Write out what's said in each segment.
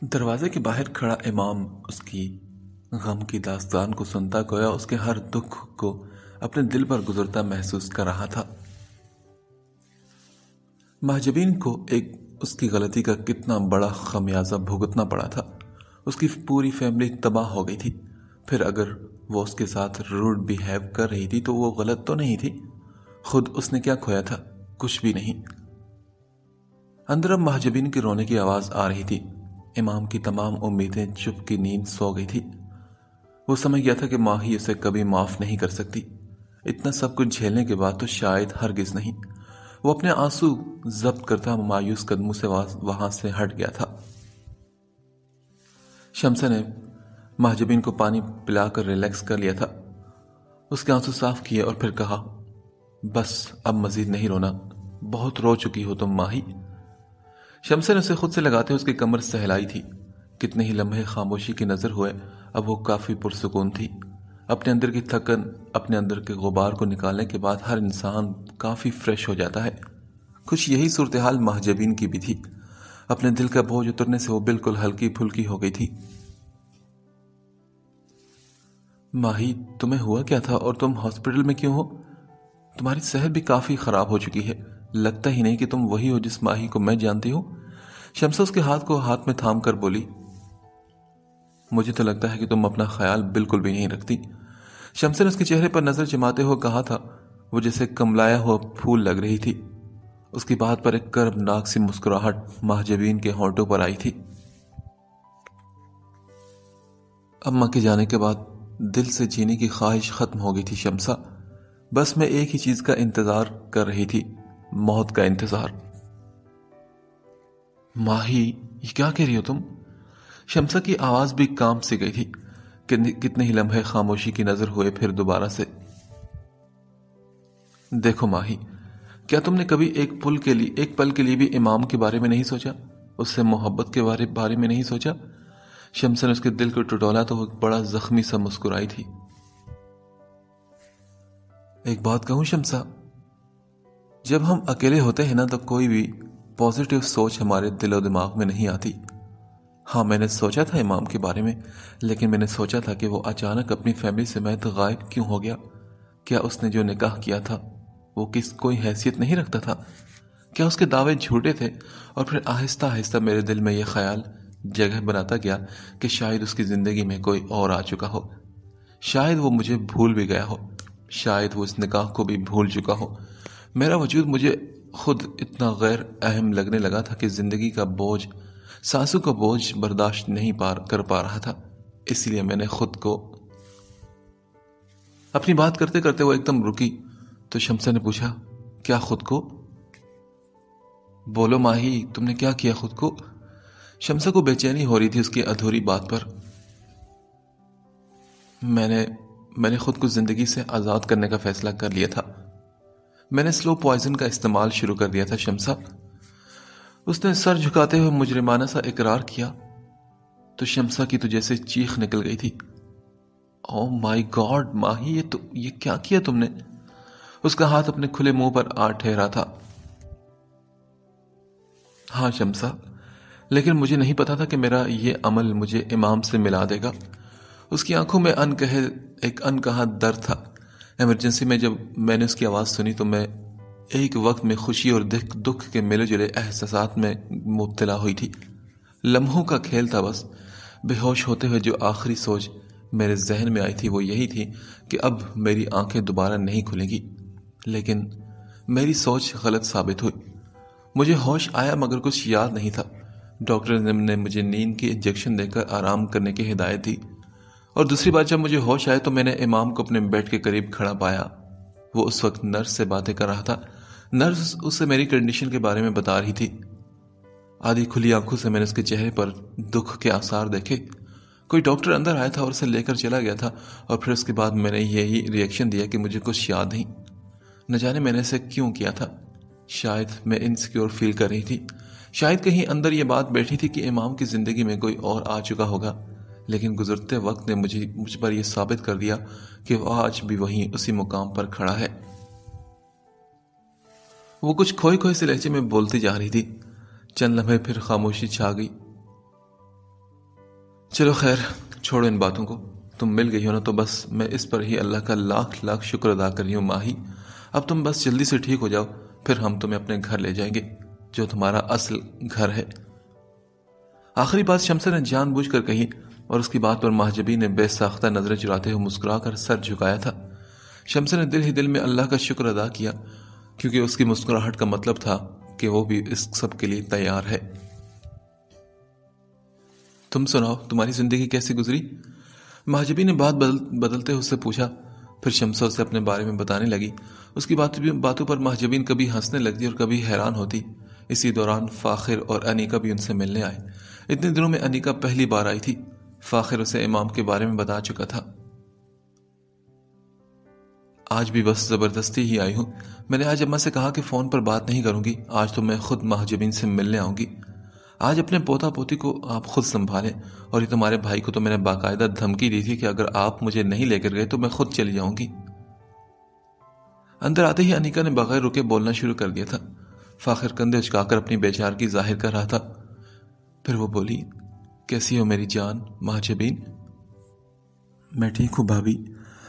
دروازے کے باہر کھڑا امام اس کی غم کی داستان کو سنتا گویا اس کے ہر دکھ کو اپنے دل پر گزرتا محسوس کر رہا تھا۔ مہاجبین کو اس کی غلطی کا کتنا بڑا خمیازہ بھگتنا پڑا تھا۔ اس کی پوری فیملی تباہ ہو گئی تھی۔ پھر اگر وہ اس کے ساتھ روڈ بیہیو کر رہی تھی تو وہ غلط تو نہیں تھی۔ خود اس نے کیا کھویا تھا؟ کچھ بھی نہیں۔ اندر اب مہاجبین کے رونے کی آواز آ رہی تھی۔ امام کی تمام امیدیں چپ کی نیند سو گئی تھی۔ وہ سمجھ گیا تھا کہ ماہی اسے کبھی معاف نہیں کر سکتی۔ اتنا سب کچھ جھیلنے کے بعد تو شاید ہرگز نہیں۔ وہ اپنے آنسو ضبط کرتا مایوس قدموں سے وہاں سے ہٹ گیا تھا۔ شمسہ نے مہاجبین کو پانی پلا کر ریلیکس کر لیا تھا۔ اس کے آنسو صاف کیے اور پھر کہا، بس اب مزید نہیں رونا، بہت رو چکی ہو تم ماہی۔ شمسہ نے اسے خود سے لگاتے اس کی کمر سہلائی تھی۔ کتنے ہی لمحے خاموشی کی نظر ہوئے، اب وہ کافی پرسکون تھی۔ اپنے اندر کی تھکن، اپنے اندر کے غبار کو نکالنے کے بعد ہر انسان کافی فریش ہو جاتا ہے۔ کچھ یہی صورتحال مہاجبین کی بھی تھی۔ اپنے دل کا بوجھ اترنے سے وہ بالکل ہلکی پھلکی ہو گئی تھی۔ ماہی، تمہیں ہوا کیا تھا اور تم ہاسپٹل میں کیوں ہو؟ تمہاری صحت بھی کافی خراب ہو چکی ہے۔ لگتا ہی نہیں کہ تم وہی ہو جس ماہی کو میں جانتی ہوں۔ شمسہ اس کے ہاتھ کو ہاتھ میں تھام کر بولی، مجھے تو لگتا ہے کہ تم اپنا خیال بالکل بھی نہیں رکھتی۔ شمسہ نے اس کے چہرے پر نظر جماتے ہوئے کہا تھا۔ وہ جیسے کملایا ہوا پھول لگ رہی تھی۔ اس کی بات پر ایک کربناک سی مسکراہٹ مہاجبین کے ہونٹوں پر آئی تھی۔ اماں کے جانے کے بعد دل سے جینے کی خواہش ختم ہو گئی تھی شمسہ۔ بس میں ایک ہی چیز کا انتظار کر رہی تھی، موت کا انتظار۔ ماہی، یہ کیا کہہ رہی ہو تم؟ شمسہ کی آواز بھی کام سی گئی تھی۔ کتنے ہی لمحے خاموشی کی نظر ہوئے، پھر دوبارہ سے، دیکھو ماہی، کیا تم نے کبھی ایک پل کے لیے بھی امام کے بارے میں نہیں سوچا؟ اس سے محبت کے بارے میں نہیں سوچا؟ شمسہ نے اس کے دل کو ٹٹولا تو وہ بڑا زخمی سا مسکرائی تھی۔ ایک بات کہوں شمسہ، جب ہم اکیلے ہوتے ہیں نا تو کوئی بھی پازیٹیو سوچ ہمارے دل و دماغ میں نہیں آتی۔ ہاں، میں نے سوچا تھا امام کے بارے میں، لیکن میں نے سوچا تھا کہ وہ اچانک اپنی فیملی سے محض غائب کیوں ہو گیا؟ کیا اس نے جو نکاح کیا تھا وہ کوئی حیثیت نہیں رکھتا تھا؟ کیا اس کے دعوے جھوٹے تھے؟ اور پھر آہستہ آہستہ میرے دل میں یہ خیال جگہ بناتا گیا کہ شاید اس کی زندگی میں کوئی اور آ چکا ہو۔ شاید وہ مجھے بھول بھی گیا ہو، شاید وہ اس نکاح کو بھی بھول چکا ہو۔ میرا وجود مجھے خود اتنا غیر اہم لگنے لگا تھا کہ زندگی کا بوجھ، سانسوں کا بوجھ برداشت نہیں کر پا رہا تھا۔ اس لیے میں نے خود کو، اپنی بات کرتے کرتے وہ ایک دم رکی تو شمسہ نے پوچھا، کیا خود کو؟ بولو ماہی، تم نے کیا کیا خود کو؟ شمسہ کو بے چینی ہو رہی تھی اس کی ادھوری بات پر۔ میں نے خود کو زندگی سے آزاد کرنے کا فیصلہ کر لیا تھا۔ میں نے سلو پوائزن کا استعمال شروع کر دیا تھا شمسہ۔ اس نے سر جھکاتے ہوئے مجرمانہ سا اقرار کیا تو شمسہ کی تو جیسے چیخ نکل گئی تھی۔ او مائی گاڈ ماہی، یہ کیا کیا تم نے؟ اس کا ہاتھ اپنے کھلے منہ پر آ ٹھہرا تھا۔ ہاں شمسہ، لیکن مجھے نہیں پتا تھا کہ میرا یہ عمل مجھے امام سے ملا دے گا۔ اس کی آنکھوں میں ایک انکہا درد تھا۔ ایمرجنسی میں جب میں نے اس کی آواز سنی تو میں ایک وقت میں خوشی اور دکھ کے ملے جلے احساسات میں مبتلا ہوئی تھی۔ لمحوں کا کھیل تھا بس۔ بے ہوش ہوتے ہوئے جو آخری سوچ میرے ذہن میں آئی تھی وہ یہی تھی کہ اب میری آنکھیں دوبارہ نہیں کھلیں گی۔ لیکن میری سوچ غلط ثابت ہوئی۔ مجھے ہوش آیا مگر کچھ یاد نہیں تھا۔ ڈاکٹر نے مجھے نیند کی انجیکشن دے کر آرام کرنے کی ہدایت دی، اور دوسری بار جب مجھے ہوش آئے تو میں نے امام کو اپنے بیڈ کے قریب کھڑا پایا۔ وہ اس وقت نرس سے باتیں کر رہا تھا۔ نرس اس سے میری کنڈیشن کے بارے میں بتا رہی تھی۔ آدھی کھلی آنکھوں سے میں نے اس کے چہرے پر دکھ کے آثار دیکھے۔ کوئی ڈاکٹر اندر آیا تھا اور اسے لے کر چلا گیا تھا، اور پھر اس کے بعد میں نے یہی ری ایکشن دیا کہ مجھے کچھ یاد نہیں۔ نہ جانے میں نے اسے کیوں کیا تھا۔ شاید میں انسیکیور فیل کر رہی تھی، شاید کہیں اندر یہ بات بیٹھی تھی کہ امام کی زندگی میں کوئی اور آ چکا ہوگا، لیکن گزرتے وقت نے مجھ پر یہ ثابت کر دیا کہ وہ آج بھی وہیں اسی مقام پر کھڑا ہے۔ وہ کچھ کھوئے سے لہجے میں بولتی جا رہی تھی۔ چند لمحے پھر خاموشی چھا گئی۔ چلو خیر، چھوڑو ان باتوں کو، تم مل گئی ہو نا، تو بس میں اس پر ہی اللہ کا لاکھ لاکھ شکر ادا کر رہی ہوں ماہی۔ اب تم بس جلدی سے ٹھیک ہو جاؤ، پھر ہم تمہیں اپنے گھر لے جائیں گے جو تمہارا اصل گھر ہے۔ آخری بات شمسہ نے جان بوجھ کر کہی اور اس کی بات پر مہجبین نے بے ساختہ نظریں چراتے ہوئے مسکرا کر سر جھکایا تھا۔ شمسہ نے دل ہی دل میں اللہ کا شکر ادا کیا، کیونکہ اس کی مسکراہٹ کا مطلب تھا کہ وہ بھی اس سب کے لیے تیار ہے۔ تم سناؤ، تمہاری زندگی کیسی گزری؟ مہجبین نے بات بدلتے اس سے پوچھا۔ پھر شمسہ اسے اپنے بارے میں بتانے لگی۔ اس کی باتوں پر مہجبین کبھی ہنسنے لگتی اور کبھی حیران ہوتی۔ اسی دوران فاخر اور انیکا بھی ان سے ملنے آئے۔ اتنے دنوں میں انیکا پہلی بار آئی تھی۔ فاخر اسے امام کے بارے میں بتا چکا تھا۔ آج بھی بس زبردستی ہی آئی ہوں۔ میں نے آج اماں سے کہا کہ فون پر بات نہیں کروں گی، آج تو میں خود مہجبین سے ملنے آؤں گی۔ آج اپنے پوتا پوتی کو آپ خود سنبھالیں، اور یہ تمہارے بھائی کو تو میں نے باقاعدہ دھمکی دی تھی کہ اگر آپ مجھے نہیں لے کر گئے تو میں خود چلی جاؤں گی۔ اندر آتے ہی انیکا نے بغیر رکے بولنا شروع کر دیا تھا۔ فاخر کندھے اچکا کر اپنی بیچارگی ظاہر کر رہا تھا۔ پھر وہ بولی، کیسی ہو میری جان مہجبین؟ میں ٹھیک ہوں بھابھی،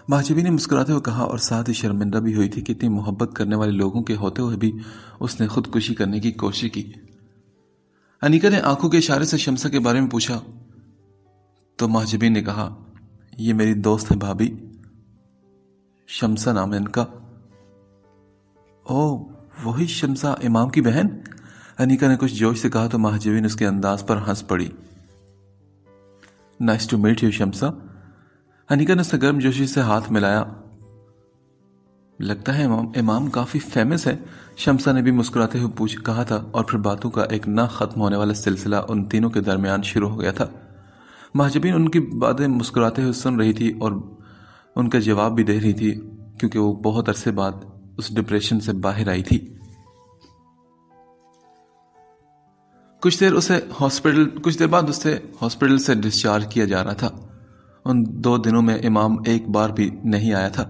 مہجبین نے مسکراتے ہوئے کہا، اور ساتھ ہی شرمندہ بھی ہوئی تھی کہ اتنی محبت کرنے والے لوگوں کے ہوتے ہوئے بھی اس نے خودکشی کرنے کی کوشش کی۔ انیکا نے آنکھوں کے اشارے سے شمسہ کے بارے میں پوچھا تو مہجبین نے کہا، یہ میری دوست ہے بھابھی، شمسہ نام ہے ان کا۔ اوہ، وہی شمسہ امام کی بہن؟ انیکا نے کچھ جوش سے کہا تو مہجبین اس کے انداز پر ہنس پڑی۔ Nice to meet you Shamsa. Anika نے گرم جوشی سے ہاتھ ملایا۔ لگتا ہے امام کافی فیمس ہے، شمسہ نے بھی مسکراتے ہوئے کہا تھا، اور پھر باتوں کا ایک نہ ختم ہونے والا سلسلہ ان تینوں کے درمیان شروع ہو گیا تھا۔ مہجبین ان کی باتیں مسکراتے ہوئے سن رہی تھی اور ان کا جواب بھی دے رہی تھی، کیونکہ وہ بہت عرصے بعد اس ڈپریشن سے باہر آئی تھی۔ کچھ دیر بعد اسے ہاسپٹل سے ڈسچارج کیا جا رہا تھا۔ ان 2 دنوں میں امام ایک بار بھی نہیں آیا تھا۔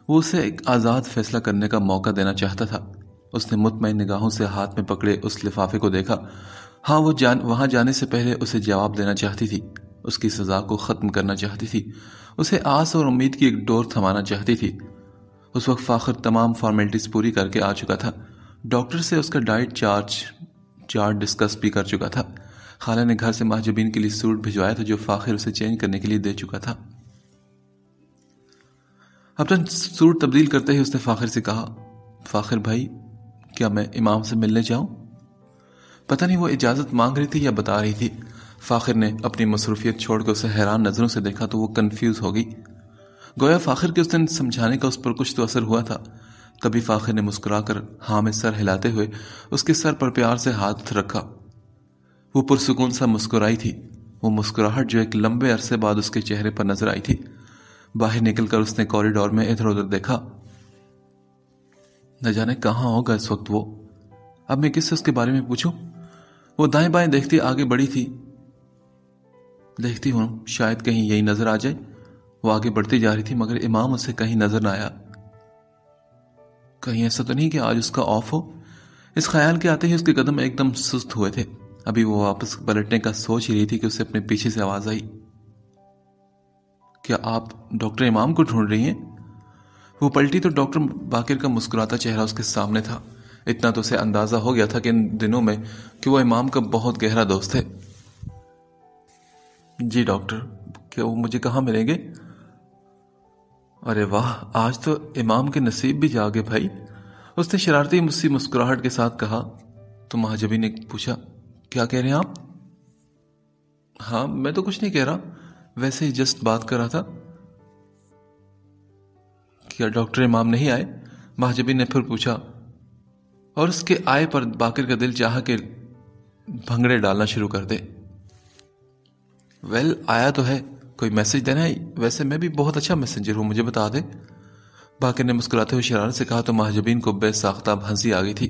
وہ اسے ایک آزاد فیصلہ کرنے کا موقع دینا چاہتا تھا۔ اس نے مطمئن نگاہوں سے ہاتھ میں پکڑے اس لفافے کو دیکھا۔ ہاں، وہ وہاں جانے سے پہلے اسے جواب دینا چاہتی تھی، اس کی سزا کو ختم کرنا چاہتی تھی، اسے آس اور امید کی ایک ڈور تھمانا چاہتی تھی۔ اس وقت فاخر تمام فارمیلٹیز پوری کر کے آ چکا تھا۔ ڈاکٹر سے اس کا ڈائٹ چارٹ ڈسکس بھی کر چکا تھا۔ خالہ نے گھر سے مہجبین کے لیے سوٹ بھجوایا تھا جو فاخر اسے چینج کرنے کے لیے دے چکا تھا۔ اپنا سوٹ تبدیل کرتے ہی اس نے فاخر سے کہا، فاخر بھائی، کیا میں امام سے ملنے جاؤں؟ پتہ نہیں وہ اجازت مانگ رہی تھی یا بتا رہی تھی۔ فاخر نے اپنی مصروفیت چھوڑ کے اسے حیران نظروں سے دیکھا تو وہ کنفیوز ہو گئی۔ گویا فاخر کے اس دن سمجھانے کا اس پر کچھ تو اثر ہوا تھا۔ تبھی فاخر نے مسکرا کر ہاں میں سر ہلاتے ہوئے اس کے سر پر پیار سے ہاتھ رکھا۔ وہ پرسکون سا مسکرائی تھی، وہ مسکراہٹ جو ایک لمبے عرصے بعد اس کے چہرے پر نظر آئی تھی۔ باہر نکل کر اس نے کوریڈور میں ادھر ادھر دیکھا۔ نہ جانے کہاں ہوگا اس وقت وہ۔ اب میں کس سے اس کے بارے میں پوچھوں؟ وہ دائیں بائیں دیکھتی آگے بڑھی تھی۔ دیکھتی ہوں شاید کہیں یہی نظر آ جائے۔ وہ آگے بڑھتی جا رہی تھی مگر امام اسے کہیں نظر نہ آیا۔ کہیں ایسا تو نہیں کہ آج اس کا آف ہو؟ اس خیال کے آتے ہی اس کے قدم ایک دم سست ہوئے تھے۔ ابھی وہ واپس پلٹنے کا سوچ ہی رہی تھی کہ اسے اپنے پیچھے سے آواز آئی، کیا آپ ڈاکٹر امام کو ڈھونڈ رہی ہیں؟ وہ پلٹی تو ڈاکٹر باقر کا مسکراتا چہرہ اس کے سامنے تھا۔ اتنا تو اسے اندازہ ہو گیا تھا کہ ان دنوں میں کہ وہ امام کا بہت گہرا دوست ہے۔ جی ڈاکٹر، کیا وہ مجھے کہاں ملیں گے؟ ارے واہ، آج تو امام کے نصیب بھی جاگے بھائی، اس نے شرارتی مسکراہٹ کے ساتھ کہا۔ تو مہجبی نے پوچھا، کیا کہہ رہے ہیں آپ؟ ہاں میں تو کچھ نہیں کہہ رہا، ویسے ہی جسٹ بات کر رہا تھا۔ کیا ڈاکٹر امام نہیں آئے؟ مہجبی نے پھر پوچھا، اور اس کے آئے پر باقر کا دل چاہا کہ بھنگڑے ڈالنا شروع کر دے۔ ویل آیا تو ہے، کوئی میسج دینا ہے؟ ویسے میں بھی بہت اچھا میسنجر ہوں، مجھے بتا دے۔ باقر نے مسکراتے ہوئے شرارت سے کہا تو مہجبین کو بے ساختاب ہنسی آ گئی تھی۔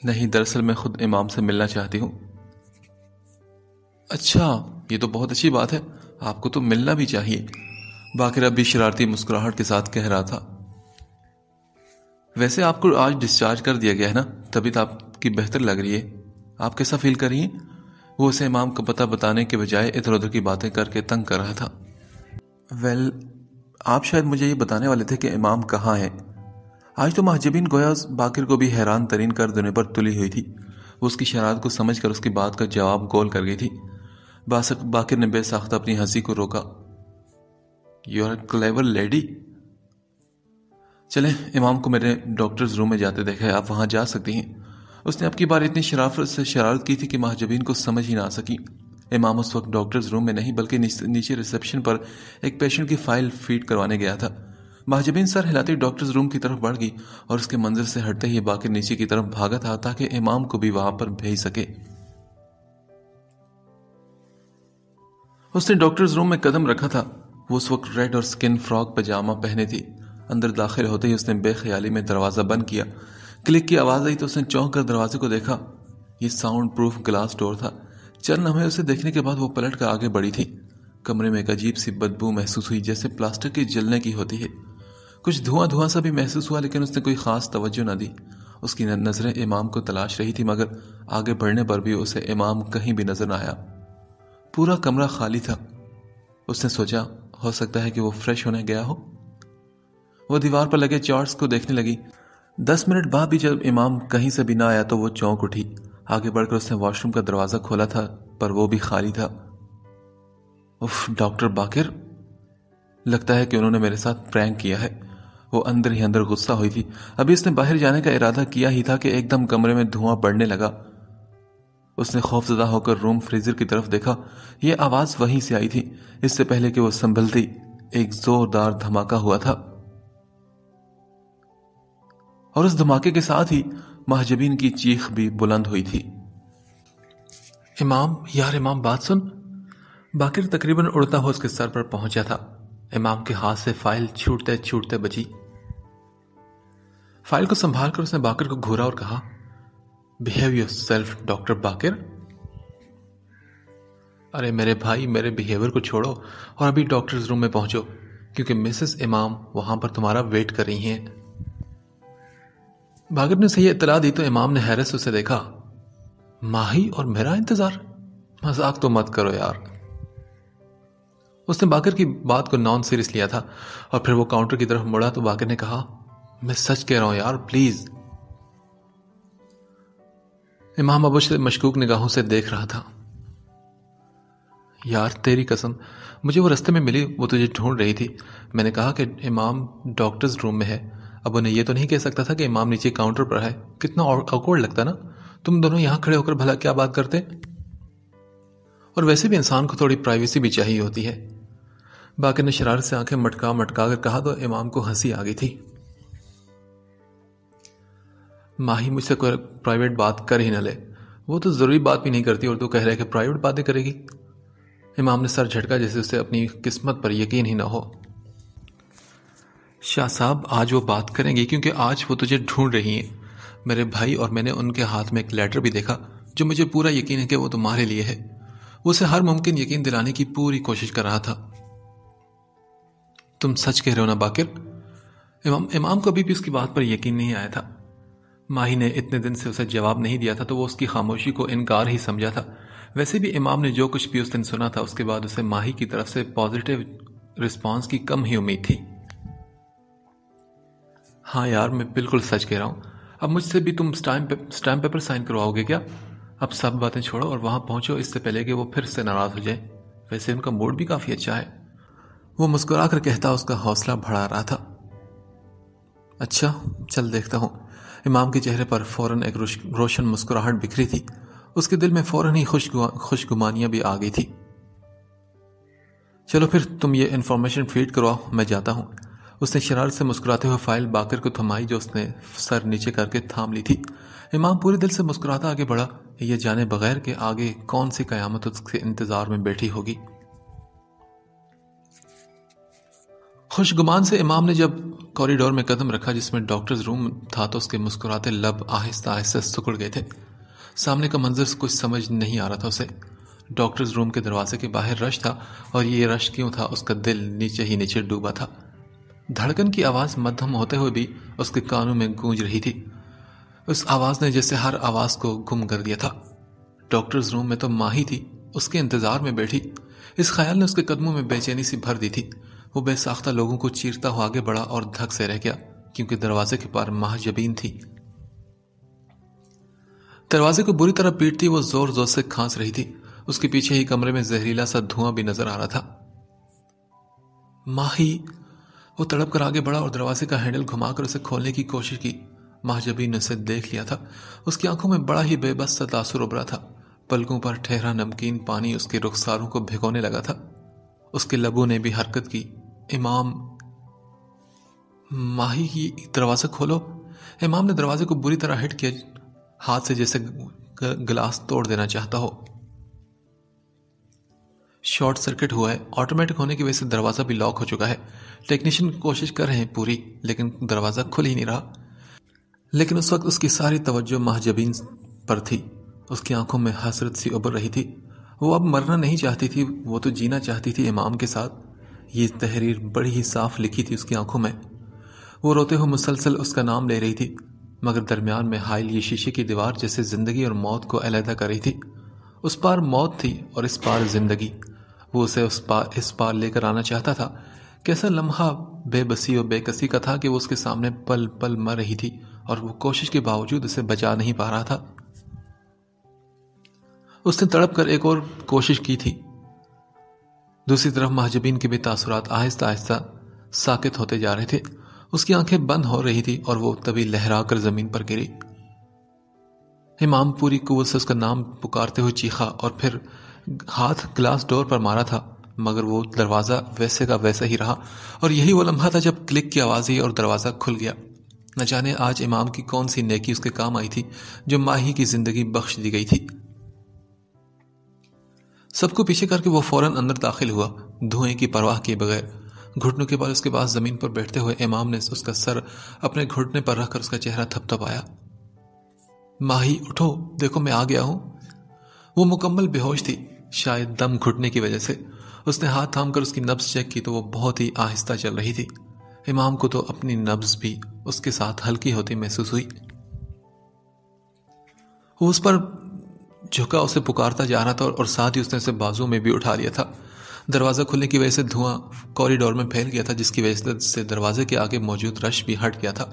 نہیں، دراصل میں خود امام سے ملنا چاہتی ہوں۔ اچھا، یہ تو بہت اچھی بات ہے، آپ کو تو ملنا بھی چاہیے، باقر اب بھی شرارتی مسکراہٹ کے ساتھ کہہ رہا تھا۔ ویسے آپ کو آج ڈسچارج کر دیا گیا ہے نا، طبیعت آپ کی بہتر لگ رہی ہے، آپ کیسا فیل کر رہی ہیں؟ وہ اسے امام کا پتہ بتانے کے بجائے ادھر ادھر کی باتیں کر کے تنگ کر رہا تھا۔ آپ شاید مجھے یہ بتانے والے تھے کہ امام کہاں ہے۔ آج تو محجبین گویا باقر کو بھی حیران ترین کر دینے پر تلی ہوئی تھی۔ وہ اس کی شرارت کو سمجھ کر اس کی بات کا جواب گول کر گئی تھی۔ باقر نے بے ساختہ اپنی ہنسی کو روکا۔ You are a clever lady. چلیں، امام کو میرے ڈاکٹرز روم میں جاتے دیکھا ہے، آپ وہاں جا سکتی ہیں۔ اس نے اب کی بار اتنی شرافت سے شرارت کی تھی کہ محجبین کو سمجھ ہی نہ آ سکی۔ امام اس وقت ڈاکٹرز روم میں نہیں بلکہ نیچے ریسیپشن پر ایک پیشنٹ کی فائل فیڈ کروانے گیا تھا۔ محجبین سر ہلاتی ڈاکٹرز روم کی طرف بڑھ گئی اور اس کے منظر سے ہٹتے ہی باقر نیچے کی طرف بھاگا تھا تاکہ امام کو بھی وہاں پر بھیج سکے۔ اس نے ڈاکٹرز روم میں قدم رکھا تھا۔ وہ اس وقت ریڈ اور سکن فراک پجامہ پہنے تھی۔ اندر داخل ہوتے ہی اس نے بے خیالی میں دروازہ بند کیا۔ کلک کی آواز آئی تو اس نے چونک کر دروازے کو دیکھا۔ یہ ساؤنڈ پروف گلاس ڈور تھا۔ چند لمحے اسے دیکھنے کے بعد وہ پلٹ کر آگے بڑھی تھی۔ کمرے میں ایک عجیب سی بدبو محسوس ہوئی جیسے پلاسٹک کے جلنے کی ہوتی ہے۔ کچھ دھواں سا بھی محسوس ہوا لیکن اس نے کوئی خاص توجہ نہ دی۔ اس کی نظریں امام کو تلاش رہی تھی مگر آگے بڑھنے پر بھی اسے امام کہیں بھی نظر نہ آیا۔ پورا کمرہ خالی تھا۔ اس نے سوچا ہو سکتا ہے کہ وہ فریش ہونے گیا ہو۔ وہ دیوار پر لگے چارٹس کو دیکھنے لگی۔ 10 منٹ بعد بھی جب امام کہیں سے بھی نہ آیا تو وہ چونک اٹھی۔ آگے بڑھ کر اس نے واش روم کا دروازہ کھولا تھا پر وہ بھی خالی تھا۔ اف، ڈاکٹر باقر، لگتا ہے کہ انہوں نے میرے ساتھ پرینک کیا ہے۔ وہ اندر ہی اندر غصہ ہوئی تھی۔ ابھی اس نے باہر جانے کا ارادہ کیا ہی تھا کہ ایک دم کمرے میں دھواں بڑھنے لگا۔ اس نے خوفزدہ ہو کر روم فریزر کی طرف دیکھا۔ یہ آواز وہیں سے آئی تھی۔ اس سے پہلے کہ وہ سنبھلتی ایک زوردار دھماکہ ہوا تھا اور اس دھماکے کے ساتھ ہی محجبین کی چیخ بھی بلند ہوئی تھی۔ امام، یار امام بات سن۔ باقر تقریباً اڑتا ہوا اس کے سر پر پہنچا تھا۔ امام کے ہاتھ سے فائل چھوٹتے چھوٹتے بچی۔ فائل کو سنبھال کر اس نے باقر کو گھورا اور کہا، behave yourself doctor Baqir. ارے میرے بھائی، میرے بیہیوئر کو چھوڑو اور ابھی ڈاکٹرز روم میں پہنچو کیونکہ مسز امام وہاں پر تمہارا ویٹ کر رہی ہیں۔ باقر نے اسے یہ اطلاع دی تو امام نے حیرت سے اسے دیکھا۔ ماہی اور میرا انتظار؟ مذاق تو مت کرو یار۔ اس نے باقر کی بات کو نان سیریس لیا تھا اور پھر وہ کاؤنٹر کی طرف مڑا تو باقر نے کہا، میں سچ کہہ رہا ہوں یار، پلیز۔ امام اب اسے مشکوک نگاہوں سے دیکھ رہا تھا۔ یار تیری قسم، مجھے وہ رستے میں ملی، وہ تجھے ڈھونڈ رہی تھی۔ میں نے کہا کہ امام ڈاکٹرز روم میں ہے۔ اب انہیں یہ تو نہیں کہہ سکتا تھا کہ امام نیچے کاؤنٹر پر ہے۔ کتنا آکورڈ لگتا نا، تم دونوں یہاں کھڑے ہو کر بھلا کیا بات کرتے؟ اور ویسے بھی انسان کو تھوڑی پرائیویسی بھی چاہیے ہوتی ہے۔ باقر نے شرارت سے آنکھیں مٹکا کر کہا تو امام کو ہنسی آ گئی تھی۔ ماہی مجھ سے کوئی پرائیویٹ بات کر ہی نہ لے، وہ تو ضروری بات بھی نہیں کرتی اور تو کہہ رہے کہ پرائیویٹ باتیں کرے گی۔ امام نے سر جھٹکا جیسے اسے اپنی قسمت پر یقین ہی نہ ہو۔ شاہ صاحب، آج وہ بات کریں گی کیونکہ آج وہ تجھے ڈھونڈ رہی ہیں میرے بھائی، اور میں نے ان کے ہاتھ میں ایک لیٹر بھی دیکھا جو مجھے پورا یقین ہے کہ وہ تمہارے لیے ہے۔ وہ اسے ہر ممکن یقین دلانے کی پوری کوشش کر رہا تھا۔ تم سچ کہہ رہے ہو نا باقر؟ امام کو ابھی بھی اس کی بات پر یقین نہیں آیا تھا۔ ماہی نے اتنے دن سے اسے جواب نہیں دیا تھا تو وہ اس کی خاموشی کو انکار ہی سمجھا تھا۔ ویسے بھی امام نے جو کچھ بھی اس دن سنا تھا اس کے بعد اسے ماہی کی طرف سے پازیٹیو رسپانس کی کم ہی امید تھی۔ ہاں یار، میں بالکل سچ کہہ رہا ہوں۔ اب مجھ سے بھی تم سٹامپ پیپر سائن کرواؤ گے کیا؟ اب سب باتیں چھوڑو اور وہاں پہنچو اس سے پہلے کہ وہ پھر سے ناراض ہو جائے۔ ویسے ان کا موڈ بھی کافی اچھا ہے، وہ مسکرا کر کہتا اس کا حوصلہ بڑھا رہا تھا۔ اچھا چل دیکھتا ہوں۔ امام کے چہرے پر فوراً ایک روشن مسکراہٹ بکھری تھی۔ اس کے دل میں فوراً ہی خوشگمانیاں بھی آ گئی تھی۔ چلو پھر تم یہ انفارمیشن فیڈ کرواؤ، میں جاتا ہوں۔ اس نے شرارت سے مسکراتے ہوئے فائل باقر کو تھمائی جو اس نے سر نیچے کر کے تھام لی تھی۔ امام پورے دل سے مسکراتا آگے بڑھا، یہ جانے بغیر کہ آگے کون سی قیامت اس کے انتظار میں بیٹھی ہوگی۔ خوشگمان سے امام نے جب کوریڈور میں قدم رکھا جس میں ڈاکٹرز روم تھا تو اس کے مسکراتے لب آہستہ آہستہ سکڑ گئے تھے۔ سامنے کا منظر کچھ سمجھ نہیں آ رہا تھا اسے۔ ڈاکٹرز روم کے دروازے کے باہر رش تھا اور یہ رش کیوں تھا اس کا دل نیچے ہی نیچے ڈوبا تھا۔ دھڑکن کی آواز مدھم ہوتے ہوئے بھی اس کے کانوں میں گونج رہی تھی۔ اس آواز نے جیسے ہر آواز کو گم کر دیا تھا۔ ڈاکٹرز روم میں تو ماہی تھی، اس کے انتظار میں بیٹھی۔ اس خیال نے اس کے قدموں میں بے چینی سی بھر دی تھی۔ وہ بے ساختہ لوگوں کو چیرتا ہوا آگے بڑھا اور دھک سے رہ گیا، کیونکہ دروازے کے پار ماہ جبین تھی۔ دروازے کو بری طرح پیٹتی وہ زور زور سے کھانس رہی تھی۔ اس کے پیچھے ہی کمرے میں زہریلا سا دھواں بھی نظر آ رہا تھا۔ ماہی! وہ تڑپ کر آگے بڑھا اور دروازے کا ہینڈل گھما کر اسے کھولنے کی کوشش کی۔ ماہ جبین نے اسے دیکھ لیا تھا۔ اس کی آنکھوں میں بڑا ہی بے بس سا تاثر ابھرا تھا۔ پلکوں پر ٹھہرا نمکین پانی اس کے رخساروں کو بھگونے لگا تھا۔ اس کے لبوں نے بھی حرکت کی۔ امام! ماہی کی دروازہ کھولو! امام نے دروازے کو بری طرح ہٹ کیا، ہاتھ سے جیسے گلاس توڑ دینا چاہتا ہو۔ شارٹ سرکٹ ہوا ہے، آٹومیٹک ہونے کی وجہ سے دروازہ بھی لاک ہو چکا ہے۔ ٹیکنیشین کوشش کر رہے ہیں پوری، لیکن دروازہ کھل ہی نہیں رہا۔ لیکن اس وقت اس کی ساری توجہ ماہ جبین پر تھی۔ اس کی آنکھوں میں حسرت سی ابھر رہی تھی۔ وہ اب مرنا نہیں چاہتی تھی، وہ تو جینا چاہتی تھی امام کے ساتھ۔ یہ تحریر بڑی ہی صاف لکھی تھی اس کی آنکھوں میں۔ وہ روتے ہوئے مسلسل اس کا نام لے رہی تھی، مگر درمیان میں حائل یہ شیشے کی دیوار جیسے زندگی اور موت کو علیحدہ کر رہی تھی۔ اس پار موت تھی اور اس پار زندگی۔ وہ اسے اس پار لے کر آنا چاہتا تھا۔ کیسا لمحہ بے بسی اور بے کسی کا تھا کہ وہ اس کے سامنے پل پل مر رہی تھی اور وہ کوشش کے باوجود اسے بچا نہیں پا رہا تھا۔ اس نے تڑپ کر ایک اور کوشش کی تھی۔ دوسری طرف ماہ جبین کے بھی تاثرات آہستہ آہستہ ساکت ہوتے جا رہے تھے۔ اس کی آنکھیں بند ہو رہی تھی اور وہ تبھی لہرا کر زمین پر گری۔ امام پوری قوت سے اس کا نام پکارتے ہوئے چیخا اور پھر ہاتھ گلاس ڈور پر مارا تھا، مگر وہ دروازہ ویسے کا ویسا ہی رہا، اور یہی وہ لمحہ تھا جب کلک کی آواز ہوئی اور دروازہ کھل گیا۔ نہ جانے آج امام کی کون سی نیکی اس کے کام آئی تھی جو ماہی کی زندگی بخش دی گئی تھی۔ سب کو پیچھے کر کے وہ فوراً اندر داخل ہوا، دھوئیں کی پرواہ کیے بغیر۔ گھٹنوں کے بال اس کے پاس زمین پر بیٹھتے ہوئے امام نے اس کا سر اپنے گھٹنے پر رکھ کر اس کا چہرہ تھپ تھپایا۔ ماہی اٹھو، دیکھو میں آ گیا ہوں۔ وہ مکمل بے ہوش تھی، شاید دم گھٹنے کی وجہ سے۔ اس نے ہاتھ تھام کر اس کی نبض چیک کی تو وہ بہت ہی آہستہ چل رہی تھی۔ امام کو تو اپنی نبض بھی اس کے ساتھ ہلکی ہوتی محسوس ہوئی۔ وہ اس پر جھکا، اسے پکارتا جا رہا تھا اور ساتھ ہی اس نے اسے بازو میں بھی اٹھا لیا تھا۔ دروازہ کھلنے کی وجہ سے دھواں کوریڈور میں پھیل گیا تھا، جس کی وجہ سے دروازے کے آگے موجود رش بھی ہٹ گیا تھا۔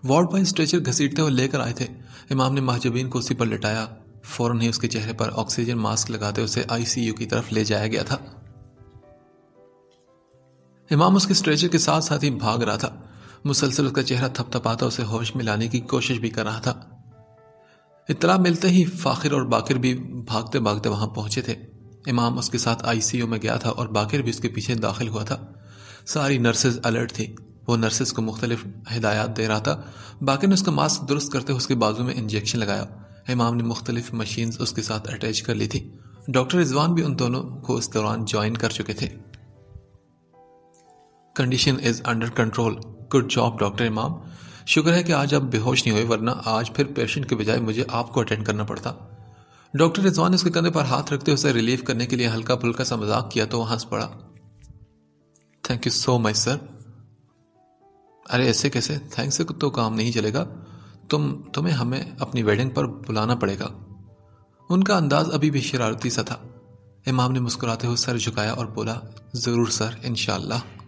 وارڈ بوائے اسٹریچر گھسیٹتے ہوئے لے کر آئے تھے۔ امام نے ماہ جبین کو اسی پر لٹایا۔ فوراً ہی اس کے چہرے پر آکسیجن ماسک لگاتے اسے ICU کی طرف لے جایا گیا تھا۔ امام اس کے اسٹریچر کے ساتھ ساتھ ہی بھاگ رہا تھا، مسلسل اس کا چہرہ تھپ تھپاتا اسے ہوش میں لانے کی کوشش بھی کر رہا تھا۔ اطلاع ملتے ہی فاخر اور باقر بھی بھاگتے بھاگتے وہاں پہنچے تھے۔ امام اس کے ساتھ ICU میں گیا تھا اور باقر بھی اس کے پیچھے داخل ہوا تھا۔ ساری نرسز الرٹ تھی، وہ نرسز کو مختلف ہدایات دے رہا تھا۔ باقر نے اس کا ماسک درست کرتے ہوئے اس کے بازو میں انجیکشن لگایا۔ امام نے مختلف مشینز اس کے ساتھ اٹیچ کر لی تھی۔ ڈاکٹر رضوان بھی ان دونوں کو اس دوران جوائن کر چکے تھے۔ Condition is under control, good job doctor امام۔ شکر ہے کہ آج آپ بے ہوش نہیں ہوئے، ورنہ آج پھر پیشنٹ کے بجائے مجھے آپ کو اٹینڈ کرنا پڑتا۔ ڈاکٹر رضوان نے اس کے کندھے پر ہاتھ رکھتے اسے ریلیف کرنے کے لیے ہلکا پھلکا سا مذاق کیا تو وہ ہنس پڑا۔ تھینک یو سو مچ سر۔ ارے ایسے کیسے؟ تھینک سے تو کام نہیں چلے گا، تمہیں ہمیں اپنی ویڈنگ پر بلانا پڑے گا۔ ان کا انداز ابھی بھی شرارتی سا تھا۔ امام نے مسکراتے ہوئے سر جھکایا اور بولا، ضرور سر، انشاءاللہ۔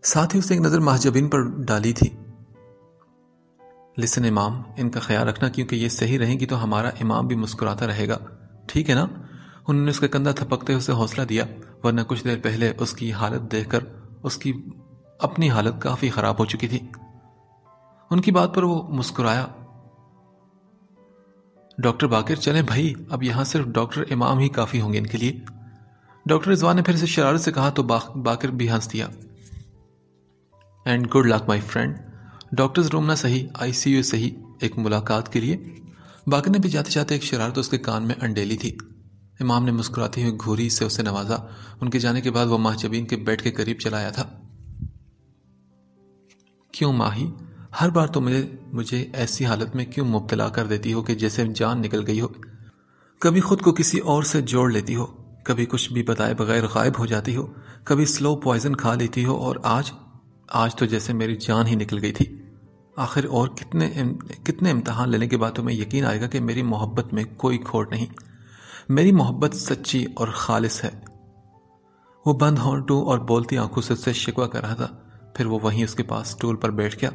ساتھ ہی اس نے ایک نظر ماہ جبین پر ڈالی تھی۔ لسن امام، ان کا خیال رکھنا، کیونکہ یہ صحیح رہیں گی تو ہمارا امام بھی مسکراتا رہے گا، ٹھیک ہے نا؟ انہوں نے اس کا کندھا تھپکتے اسے حوصلہ دیا، ورنہ کچھ دیر پہلے اس کی حالت دیکھ کر اس کی اپنی حالت کافی خراب ہو چکی تھی۔ ان کی بات پر وہ مسکرایا۔ ڈاکٹر باقر، چلیں بھائی، اب یہاں صرف ڈاکٹر امام ہی کافی ہوں گے ان کے لیے۔ ڈاکٹر رضوان نے پھر سے شرارت سے کہا تو باقر بھی ہنس دیا۔ And good luck my friend. Doctors room نہ صحیح، ICU صحیح، ایک ملاقات کے لیے۔ باقر نے بھی جاتے جاتے ایک شرارت اس کے کان میں انڈیلی تھی۔ امام نے مسکراتے ہوئے گھوری سے اسے نوازا۔ ان کے جانے کے بعد وہ ماہ جبین کے بیڈ کے قریب چلا آیا تھا۔ کیوں ماہی، ہر بار تو مجھے ایسی حالت میں کیوں مبتلا کر دیتی ہو کہ جیسے جان نکل گئی ہو؟ کبھی خود کو کسی اور سے جوڑ لیتی ہو، کبھی کچھ بھی بتائے بغیر غائب ہو جاتی ہو، کبھی سلو پوائزن کھا لیتی ہو، اور آج تو جیسے میری جان ہی نکل گئی تھی۔ آخر اور کتنے امتحان لینے کے بعد تمہیں یقین آئے گا کہ میری محبت میں کوئی کھوٹ نہیں، میری محبت سچی اور خالص ہے۔ وہ بند ہونٹوں اور بولتی آنکھوں سے اس سے شکوہ کر رہا تھا، پھر وہ وہیں اس کے پاس سٹول پر بیٹھ گیا۔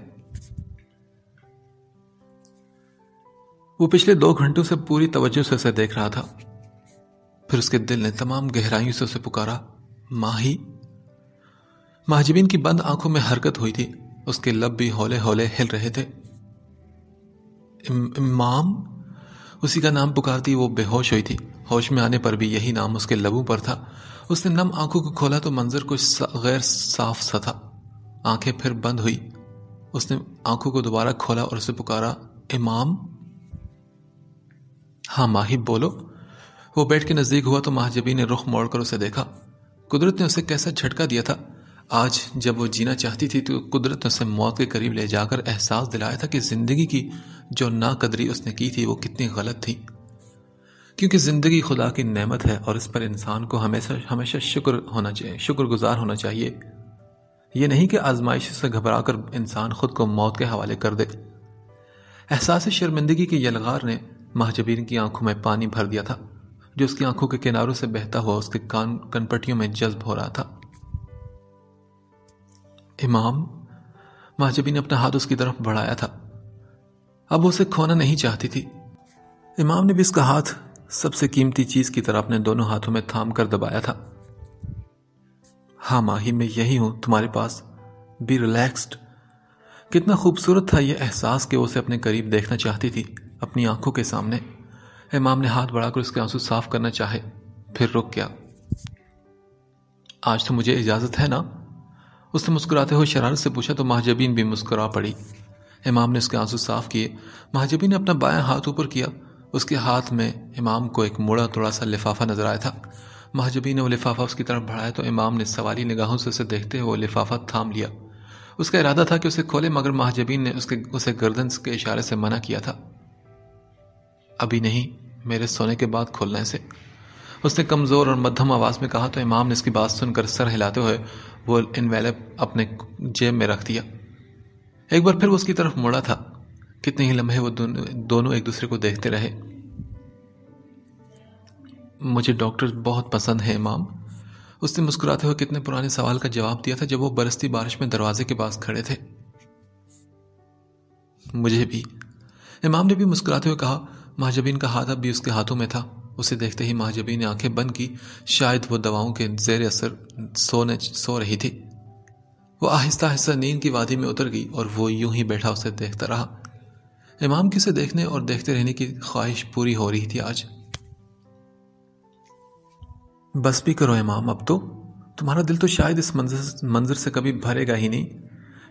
وہ پچھلے 2 گھنٹوں سے پوری توجہ سے اسے دیکھ رہا تھا، پھر اس کے دل نے تمام گہرائیوں سے اسے پکارا، ماہی۔ مہاجبین کی بند آنکھوں میں حرکت ہوئی تھی، اس کے لب بھی ہولے ہولے ہل رہے تھے۔ امام، اسی کا نام پکارتی وہ بے ہوش ہوئی تھی۔ ہوش میں آنے پر بھی یہی نام اس کے لبوں پر تھا۔ اس نے نم آنکھوں کو کھولا تو منظر کچھ غیر صاف سا تھا۔ آنکھیں پھر بند ہوئی۔ اس نے آنکھوں کو دوبارہ کھولا اور اسے پکارا، امام۔ ہاں ماہی، بولو۔ وہ بیٹھ کے نزدیک ہوا تو مہاجبین نے رخ موڑ کر اسے دیکھا۔ قدرت نے اسے کیسا جھٹکا دیا تھا۔ آج جب وہ جینا چاہتی تھی تو قدرت نے اسے موت کے قریب لے جا کر احساس دلایا تھا کہ زندگی کی جو ناقدری اس نے کی تھی وہ کتنی غلط تھی، کیونکہ زندگی خدا کی نعمت ہے اور اس پر انسان کو ہمیشہ شکر گزار ہونا چاہیے۔ یہ نہیں کہ آزمائش سے گھبرا کر انسان خود کو موت کے حوالے کر دے۔ احساس شرمندگی کی یلغار نے مہاجبین کی آنکھوں میں پانی بھر دیا تھا، جو اس کی آنکھوں کے کناروں سے بہتا ہوا اس کے کن پٹیوں میں جذب ہو رہا تھا۔ امام، مہاجبین نے اپنا ہاتھ اس کی طرف بڑھایا تھا۔ اب اسے کھونا نہیں چاہتی تھی۔ امام نے بھی اس کا ہاتھ سب سے قیمتی چیز کی طرح اپنے دونوں ہاتھوں میں تھام کر دبایا تھا۔ ہاں ماہی، میں یہی ہوں تمہارے پاس، بی ریلیکسڈ۔ کتنا خوبصورت تھا یہ احساس کہ وہ اسے اپنے قریب دیکھنا چاہتی تھی، اپنی آنکھوں کے سامنے۔ امام نے ہاتھ بڑھا کر اس کے آنسو صاف کرنا چاہے، پھر رک گیا۔ آج تو مجھے اجازت ہے نا؟ اس نے مسکراتے ہوئے شرارت سے پوچھا تو مہاجبین بھی مسکرا پڑی۔ امام نے اس کے آنسو صاف کیے۔ مہاجبین نے اپنا بایاں ہاتھ اوپر کیا۔ اس کے ہاتھ میں امام کو ایک مڑا توڑا سا لفافہ نظر آیا تھا۔ مہاجبین نے وہ لفافہ اس کی طرف بڑھایا تو امام نے سوالی نگاہوں سے اسے دیکھتے ہوئے وہ لفافہ تھام لیا۔ اس کا ارادہ تھا کہ اسے کھولے، مگر مہاجبین نے اسے گردن کے اشارے سے منع کیا تھا۔ ابھی نہیں، میرے سونے کے بعد کھولنا اسے، اس نے کمزور اور مدھم آواز میں کہا تو امام نے اس کی بات سن کر سر ہلاتے ہوئے وہ انویلپ اپنے جیب میں رکھ دیا۔ ایک بار پھر وہ اس کی طرف مڑا تھا۔ کتنے ہی لمحے وہ دونوں ایک دوسرے کو دیکھتے رہے۔ مجھے ڈاکٹر بہت پسند ہے امام، اس نے مسکراتے ہوئے کتنے پرانے سوال کا جواب دیا تھا جب وہ برستی بارش میں دروازے کے پاس کھڑے تھے۔ مجھے بھی، امام نے بھی مسکراتے ہوئے کہا۔ مہاجبین کا ہاتھ اب بھی اس کے ہاتھوں میں تھا۔ اسے دیکھتے ہی مہاجبین نے آنکھیں بند کی، شاید وہ دواؤں کے زیر اثر سو رہی تھی۔ وہ آہستہ آہستہ نیند کی وادی میں اتر گئی اور وہ یوں ہی بیٹھا اسے دیکھتا رہا۔ امام کی اسے دیکھنے اور دیکھتے رہنے کی خواہش پوری ہو رہی تھی آج۔ بس بھی کرو امام، اب تو تمہارا دل تو شاید اس منظر سے کبھی بھرے گا ہی نہیں۔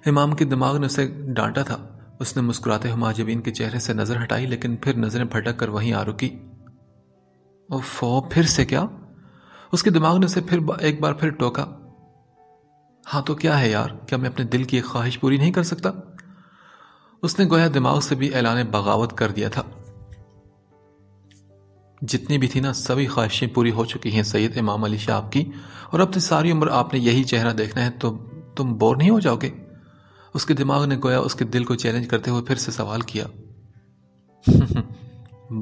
امام کے دماغ نے اسے ڈانٹا تھا۔ اس نے مسکراتے ہوئے مہاجبین کے چہرے سے نظر ہٹائی، لیکن پھر نظریں پھٹک کر وہیں آ رکی۔ اوفو، پھر سے کیا؟ اس کے دماغ نے اسے ایک بار پھر ٹوکا۔ ہاں تو کیا ہے یار، کیا میں اپنے دل کی ایک خواہش پوری نہیں کر سکتا؟ اس نے گویا دماغ سے بھی اعلان بغاوت کر دیا تھا۔ جتنی بھی تھی نا، سبھی خواہشیں پوری ہو چکی ہیں سید امام علی شاہ آپ کی، اور اب تو ساری عمر آپ نے یہی چہرہ دیکھنا ہے، تو تم بور نہیں ہو جاؤ گے؟ اس کے دماغ نے گویا اس کے دل کو چیلنج کرتے ہوئے پھر سے سوال کیا۔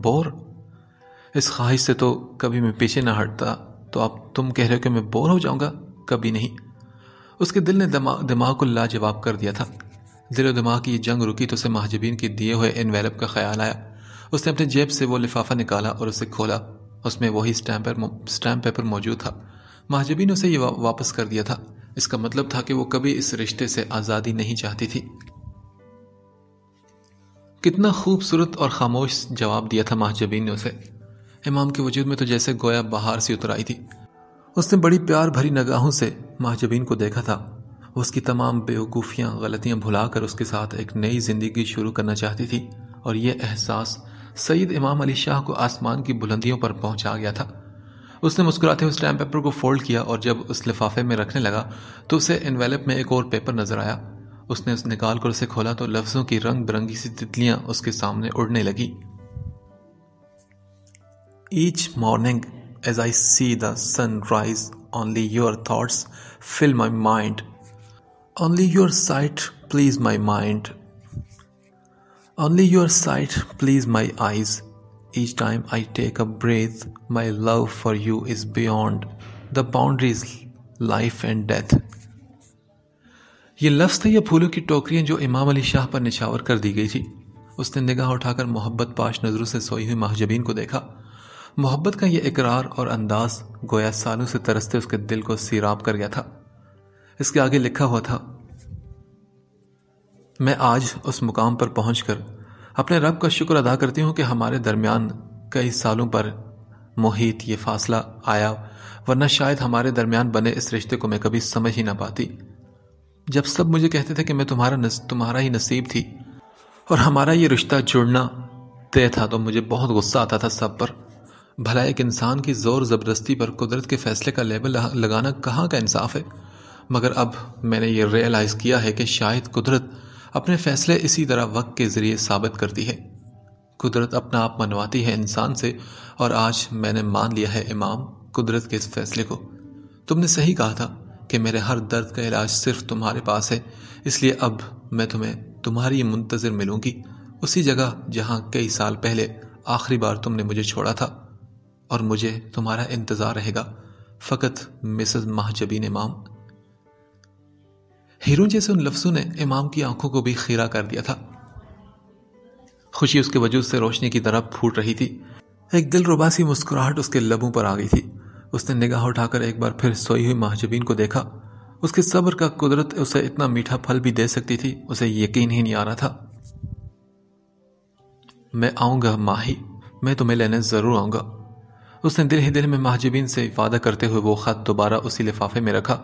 بور؟ اس خواہش سے تو کبھی میں پیچھے نہ ہٹتا، تو اب تم کہہ رہے ہو کہ میں بور ہو جاؤں گا؟ کبھی نہیں۔ اس کے دل نے دماغ کو لاجواب کر دیا تھا۔ دل و دماغ کی یہ جنگ رکی تو اسے مہاجبین کے دیے ہوئے انویلپ کا خیال آیا۔ اس نے اپنے جیب سے وہ لفافہ نکالا اور اسے کھولا۔ اس میں وہی اسٹیمپ پیپر موجود تھا۔ مہاجبین نے اسے یہ واپس کر دیا تھا۔ اس کا مطلب تھا کہ وہ کبھی اس رشتے سے آزادی نہیں چاہتی تھی۔ کتنا خوبصورت اور خاموش جواب دیا تھا مہاجبین نے اسے۔ امام کے وجود میں تو جیسے گویا بہار سی اتر آئی تھی۔ اس نے بڑی پیار بھری نگاہوں سے مہاجبین کو دیکھا تھا۔ وہ اس کی تمام بیوقوفیاں، غلطیاں بھلا کر اس کے ساتھ ایک نئی زندگی شروع کرنا چاہتی تھی، اور یہ احساس سید امام علی شاہ کو آسمان کی بلندیوں پر پہنچا گیا تھا۔ اس نے مسکراتے ہوئے اسٹیمپ پیپر کو فولڈ کیا اور جب اس لفافے میں رکھنے لگا تو اسے انویلپ میں ایک اور پیپر نظر آیا۔ اس نے نکال کر اسے کھولا تو لفظوں کی رنگ برنگی سی تتلیاں اس کے سامنے اڑنے لگی۔ Each morning as I see the sun rise, only your thoughts fill my mind. Only your sight please my mind. Only your sight please my eyes. Each time I take a breath, my love for you is beyond the boundaries, life and death. یہ لفظ تھے یا پھولوں کی ٹوکریاں جو امام علی شاہ پر نچھاور کر دی گئی تھی. اس نے نگاہ اٹھا کر محبت پاش نظروں سے سوئی ہوئی مہجبین کو دیکھا. محبت کا یہ اقرار اور انداز گویا سالوں سے ترستے اس کے دل کو سیراب کر گیا تھا. اس کے آگے لکھا ہوا تھا: میں آج اس مقام پر پہنچ کر اپنے رب کا شکر ادا کرتی ہوں کہ ہمارے درمیان کئی سالوں پر محیط یہ فاصلہ آیا، ورنہ شاید ہمارے درمیان بنے اس رشتے کو میں کبھی سمجھ ہی نہ پاتی. جب سب مجھے کہتے تھے کہ میں تمہارا ہی نصیب تھی اور ہمارا یہ رشتہ جڑنا طے تھا، تو مجھے بہت غصہ آتا تھا سب پر. بھلا ایک انسان کی زور زبردستی پر قدرت کے فیصلے کا لیبل لگانا کہاں کا انصاف ہے؟ مگر اب میں نے یہ ریئلائز کیا ہے کہ شاید قدرت اپنے فیصلے اسی طرح وقت کے ذریعے ثابت کرتی ہے. قدرت اپنا آپ منواتی ہے انسان سے، اور آج میں نے مان لیا ہے امام قدرت کے اس فیصلے کو. تم نے صحیح کہا تھا کہ میرے ہر درد کا علاج صرف تمہارے پاس ہے، اس لیے اب میں تمہیں تمہاری منتظر ملوں گی، اسی جگہ جہاں کئی سال پہلے آخری بار تم نے مجھے چھوڑا تھا، اور مجھے تمہارا انتظار رہے گا. فقط مسز مہجبین امام. ہیروں جیسے ان لفظوں نے امام کی آنکھوں کو بھی خیرہ کر دیا تھا. خوشی اس کے وجود سے روشنی کی طرح پھوٹ رہی تھی. ایک دل ربا سی مسکراہٹ اس کے لبوں پر آ گئی تھی. اس نے نگاہ اٹھا کر ایک بار پھر سوئی ہوئی مہجبین کو دیکھا. اس کے صبر کا قدرت اسے اتنا میٹھا پھل بھی دے سکتی تھی، اسے یقین ہی نہیں آ رہا تھا. میں آؤں گا ماہی، میں تمہیں لینے ضرور آؤں گا. اس نے دل ہی دل میں مہجبین سے وعدہ کرتے ہوئے وہ خط دوبارہ اسی لفافے میں رکھا.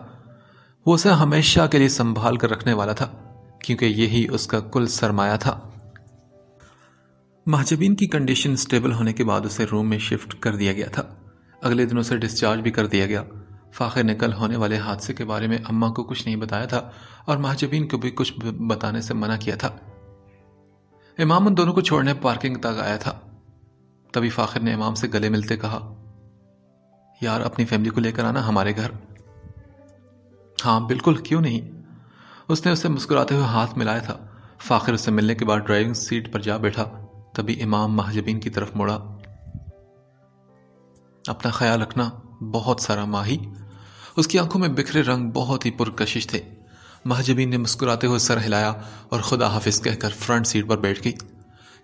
وہ اسے ہمیشہ کے لیے سنبھال کر رکھنے والا تھا، کیونکہ یہی اس کا کل سرمایہ تھا. مہجبین کی کنڈیشن سٹیبل ہونے کے بعد اسے روم میں شفٹ کر دیا گیا تھا. اگلے دن اسے ڈسچارج بھی کر دیا گیا. فاخر نے کل ہونے والے حادثے کے بارے میں اماں کو کچھ نہیں بتایا تھا، اور مہجبین کو بھی کچھ بتانے سے منع کیا تھا. امام ان دونوں کو چھوڑنے پارکنگ تک آیا تھا. تبھی فاخر نے امام سے گلے ملتے کہا: یار اپنی فیملی کو لے کر آنا ہمارے گھر. ہاں بالکل، کیوں نہیں. اس نے اسے مسکراتے ہوئے ہاتھ ملایا تھا. فاخر اسے ملنے کے بعد ڈرائیونگ سیٹ پر جا بیٹھا. تبھی امام مہجبین کی طرف مڑا: اپنا خیال رکھنا، بہت سارا ماہی. اس کی آنکھوں میں بکھرے رنگ بہت ہی پرکشش تھے. مہجبین نے مسکراتے ہوئے سر ہلایا اور خدا حافظ کہہ کر فرنٹ سیٹ پر بیٹھ گئی.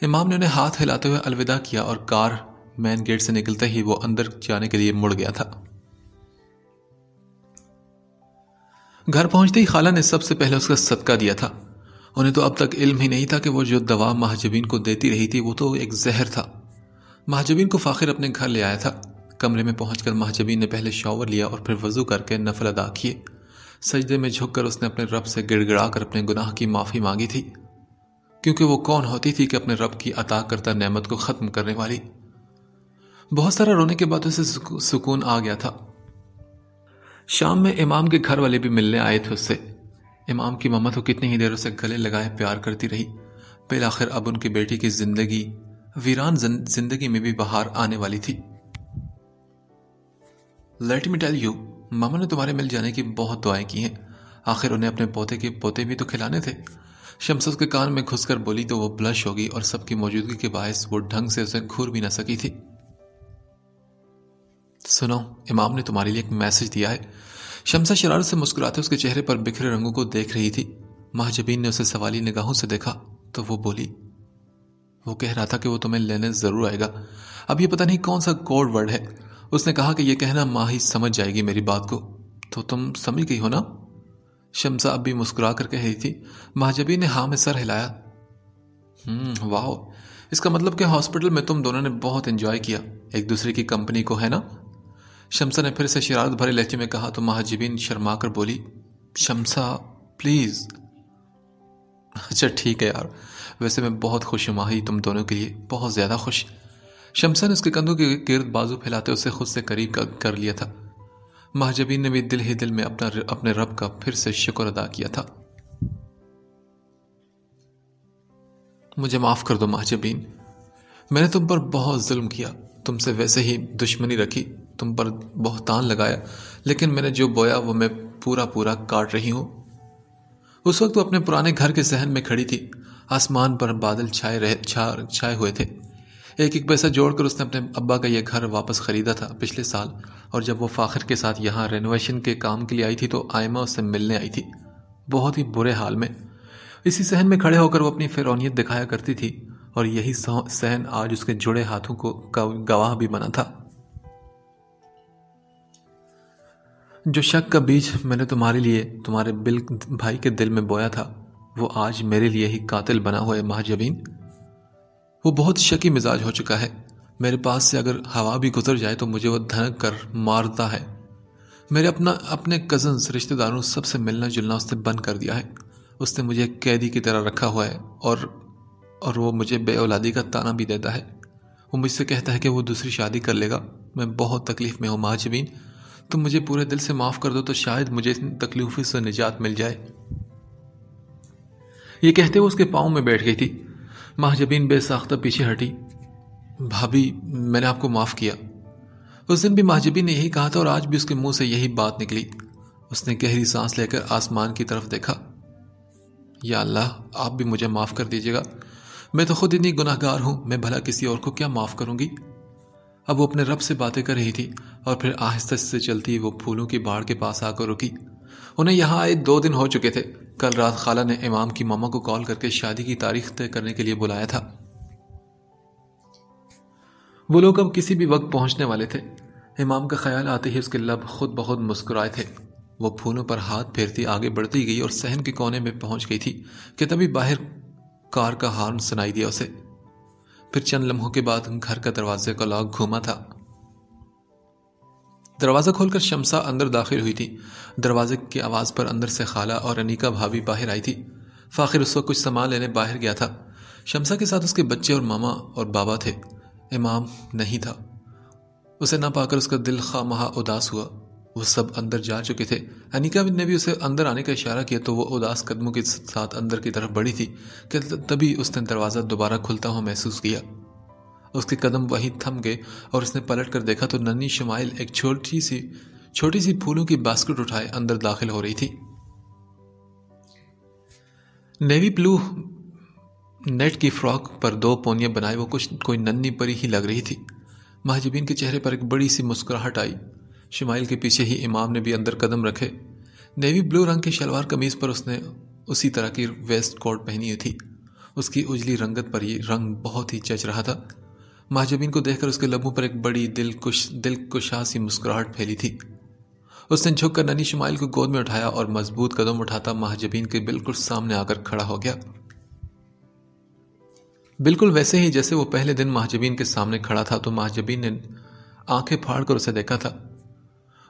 امام نے انہیں ہاتھ ہلاتے ہوئے الوداع کیا اور کار مین گیٹ سے نکلتے ہی وہ اندر جانے کے لیے مڑ گیا تھا. گھر پہنچتے ہی خالہ نے سب سے پہلے اس کا صدقہ دیا تھا. انہیں تو اب تک علم ہی نہیں تھا کہ وہ جو دوا مہجبین کو دیتی رہی تھی وہ تو ایک زہر تھا. مہجبین کو فاخر اپنے گھر لے آیا تھا. کمرے میں پہنچ کر مہجبین نے پہلے شاور لیا اور پھر وضو کر کے نفل ادا کیے. سجدے میں جھک کر اس نے اپنے رب سے گڑ گڑا کر اپنے گناہ کی معافی مانگی تھی، کیونکہ وہ کون ہوتی تھی کہ اپنے رب کی عطا کرتا نعمت کو ختم کرنے والی. بہت سارا رونے کے بعد اسے سکون آ گیا تھا. شام میں امام کے گھر والے بھی ملنے آئے تھے اس سے. امام کی ماما تو کتنی ہی دیر اسے گلے لگائے پیار کرتی رہی. بالآخر اب ان کی بیٹی کی زندگی، ویران زندگی میں بھی بہار آنے والی تھی. لیٹ می ٹیل یو، ماما نے تمہارے مل جانے کی بہت دعائیں کی ہیں. آخر انہیں اپنے پوتے کے پوتے بھی تو کھلانے تھے. شمس اس کے کان میں گھس کر بولی تو وہ بلش ہوگی اور سب کی موجودگی کے باعث وہ ڈھنگ سے اسے گھور بھی نہ سکی تھی. سنو، امام نے تمہارے لیے ایک میسج دیا ہے. شمسہ شرارت سے مسکراتے اس کے چہرے پر بکھرے رنگوں کو دیکھ رہی تھی. مہجبین نے اسے سوالی نگاہوں سے دیکھا تو وہ بولی: وہ کہہ رہا تھا کہ وہ تمہیں لینے ضرور آئے گا. اب یہ پتہ نہیں کون سا کوڈ ورڈ ہے. اس نے کہا کہ یہ کہنا ماں ہی سمجھ جائے گی میری بات کو. تو تم سمجھ گئی ہو نا؟ شمسہ اب بھی مسکرا کر کہہ رہی تھی. مہجبین نے ہاں میں سر ہلایا. واو، اس کا مطلب کہ ہاسپٹل میں تم دونوں نے بہت انجوائے کیا ایک دوسرے کی کمپنی کو، ہے نا؟ شمسہ نے پھر سے شرارت بھرے لہجے میں کہا تو مہجبین شرما کر بولی: شمسہ پلیز. اچھا ٹھیک ہے یار، ویسے میں بہت خوش ہوں ماہی، تم دونوں کے لیے بہت زیادہ خوش. شمسہ نے اس کے کندھوں کے گرد بازو پھیلاتے اسے خود سے قریب کر لیا تھا. مہجبین نے بھی دل ہی دل میں اپنے رب کا پھر سے شکر ادا کیا تھا. مجھے معاف کر دو مہجبین، میں نے تم پر بہت ظلم کیا، تم سے ویسے ہی دشمنی رکھی، تم پر بہتان لگایا، لیکن میں نے جو بویا وہ میں پورا کاٹ رہی ہوں. اس وقت وہ اپنے پرانے گھر کے صحن میں کھڑی تھی. آسمان پر بادل چھائے ہوئے تھے۔ ایک ایک پیسہ جوڑ کر اس نے اپنے ابا کا یہ گھر واپس خریدا تھا پچھلے سال، اور جب وہ فاخر کے ساتھ یہاں رینوویشن کے کام کے لیے آئی تھی تو آئمہ اس سے ملنے آئی تھی، بہت ہی برے حال میں۔ اسی صحن میں کھڑے ہو کر وہ اپنی فرعونیت دکھایا کرتی تھی، اور یہی صحن آج اس کے جڑے ہاتھوں کو گواہ بھی بنا تھا۔ جو شک کا بیج میں نے تمہارے لیے تمہارے بھائی کے دل میں بویا تھا، وہ آج میرے لیے ہی قاتل بنا ہوا ہے مہاجبین۔ وہ بہت شکی مزاج ہو چکا ہے، میرے پاس سے اگر ہوا بھی گزر جائے تو مجھے وہ دھنک کر مارتا ہے۔ میرے اپنے کزنز رشتہ داروں سب سے ملنا جلنا اس نے بند کر دیا ہے۔ اس نے مجھے قیدی کی طرح رکھا ہوا ہے، اور وہ مجھے بے اولادی کا طعنہ بھی دیتا ہے۔ وہ مجھ سے کہتا ہے کہ وہ دوسری شادی کر لے گا۔ میں بہت تکلیف میں ہوں مہاجبین، تم مجھے پورے دل سے معاف کر دو تو شاید مجھے ان تکلیفوں سے نجات مل جائے۔ یہ کہتے وہ اس کے پاؤں میں بیٹھ گئی تھی۔ مہاجبین بے ساختہ پیچھے ہٹی۔ بھابھی، میں نے آپ کو معاف کیا۔ اس دن بھی مہاجبین نے یہی کہا تھا، اور آج بھی اس کے منہ سے یہی بات نکلی۔ اس نے گہری سانس لے کر آسمان کی طرف دیکھا۔ یا اللہ، آپ بھی مجھے معاف کر دیجیے گا، میں تو خود اتنی گناہ گار ہوں، میں بھلا کسی اور کو کیا معاف کروں گی۔ اب وہ اپنے رب سے باتیں کر رہی تھی، اور پھر آہستہ سے چلتی وہ پھولوں کی باڑ کے پاس آ کر رکی۔ انہیں یہاں آئے 2 دن ہو چکے تھے۔ کل رات خالہ نے امام کی ماما کو کال کر کے شادی کی تاریخ طے کرنے کے لیے بلایا تھا۔ وہ لوگ اب کسی بھی وقت پہنچنے والے تھے۔ امام کا خیال آتے ہی اس کے لب خود بخود مسکرائے تھے۔ وہ پھولوں پر ہاتھ پھیرتی آگے بڑھتی گئی اور صحن کے کونے میں پہنچ گئی تھی کہ تبھی باہر کار کا ہارن سنائی دیا اسے۔ پھر چند لمحوں کے بعد گھر کا دروازے کا لاک گھوما تھا۔ دروازہ کھول کر شمسا اندر داخل ہوئی تھی۔ دروازے کی آواز پر اندر سے خالہ اور انیکا بھابھی باہر آئی تھی۔ فاخر اس وقت کچھ سامان لینے باہر گیا تھا۔ شمسا کے ساتھ اس کے بچے اور ماما اور بابا تھے۔ امام نہیں تھا۔ اسے نہ پا کر اس کا دل خواہ مہا اداس ہوا۔ وہ سب اندر جا چکے تھے۔ انیکا نے بھی اسے اندر آنے کا اشارہ کیا تو وہ اداس قدموں کے ساتھ اندر کی طرف بڑھی تھی کہ تبھی اس نے دروازہ دوبارہ کھلتا ہوا محسوس کیا۔ اس کے قدم وہیں تھم گئے اور اس نے پلٹ کر دیکھا تو ننھی شمائل ایک چھوٹی سی پھولوں کی باسکٹ اٹھائے اندر داخل ہو رہی تھی۔ نیوی بلو نیٹ کی فراک پر 2 پونیاں بنائے وہ کوئی ننھی پری ہی لگ رہی تھی۔ مہاجبین کے چہرے پر ایک بڑی سی مسکراہٹ آئی۔ شمائل کے پیچھے ہی امام نے بھی اندر قدم رکھے۔ نیوی بلو رنگ کی شلوار قمیض پر اس نے اسی طرح کی ویسٹ کوٹ پہنی ہوئی تھی۔ اس کی اجلی رنگت پر یہ رنگ بہت ہی جچ رہا تھا۔ مہاجبین کو دیکھ کر اس کے لبوں پر ایک بڑی دلکشا سی مسکراہٹ پھیلی تھی۔ اس نے جھک کر ننھی شمائل کو گود میں اٹھایا اور مضبوط قدم اٹھاتا مہاجبین کے بالکل سامنے آ کر کھڑا ہو گیا، بالکل ویسے ہی جیسے وہ پہلے دن مہاجبین کے سامنے کھڑا تھا۔ تو مہاجبین نے آنکھیں پھاڑ کر اسے دیکھا تھا۔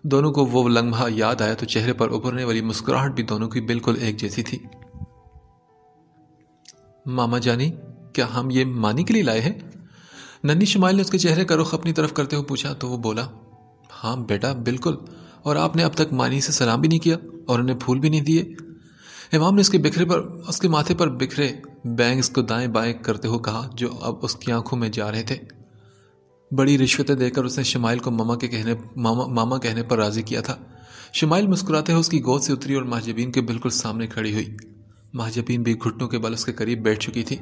دونوں کو وہ لمحہ یاد آیا تو چہرے پر ابھرنے والی مسکراہٹ بھی دونوں کی بالکل ایک جیسی تھی۔ ماما جانی، کیا ہم یہ مانی کے لیے لائے ہیں؟ ننھی شمائل نے اس کے چہرے کا رخ اپنی طرف کرتے ہوئے پوچھا تو وہ بولا، ہاں بیٹا بالکل، اور آپ نے اب تک مانی سے سلام بھی نہیں کیا اور انہیں پھول بھی نہیں دیے۔ امام نے اس کے ماتھے پر بکھرے بینگز کو دائیں بائیں کرتے ہوئے کہا جو اب اس کی آنکھوں میں جا رہے تھے۔ بڑی رشوتیں دے کر اس نے شمائل کو ماما کہنے پر راضی کیا تھا۔ شمائل مسکراتے ہوئے اس کی گود سے اتری اور مہاجبین کے بالکل سامنے کھڑی ہوئی۔ مہاجبین بھی گھٹنوں کے بل اس کے قریب بیٹھ چکی تھی۔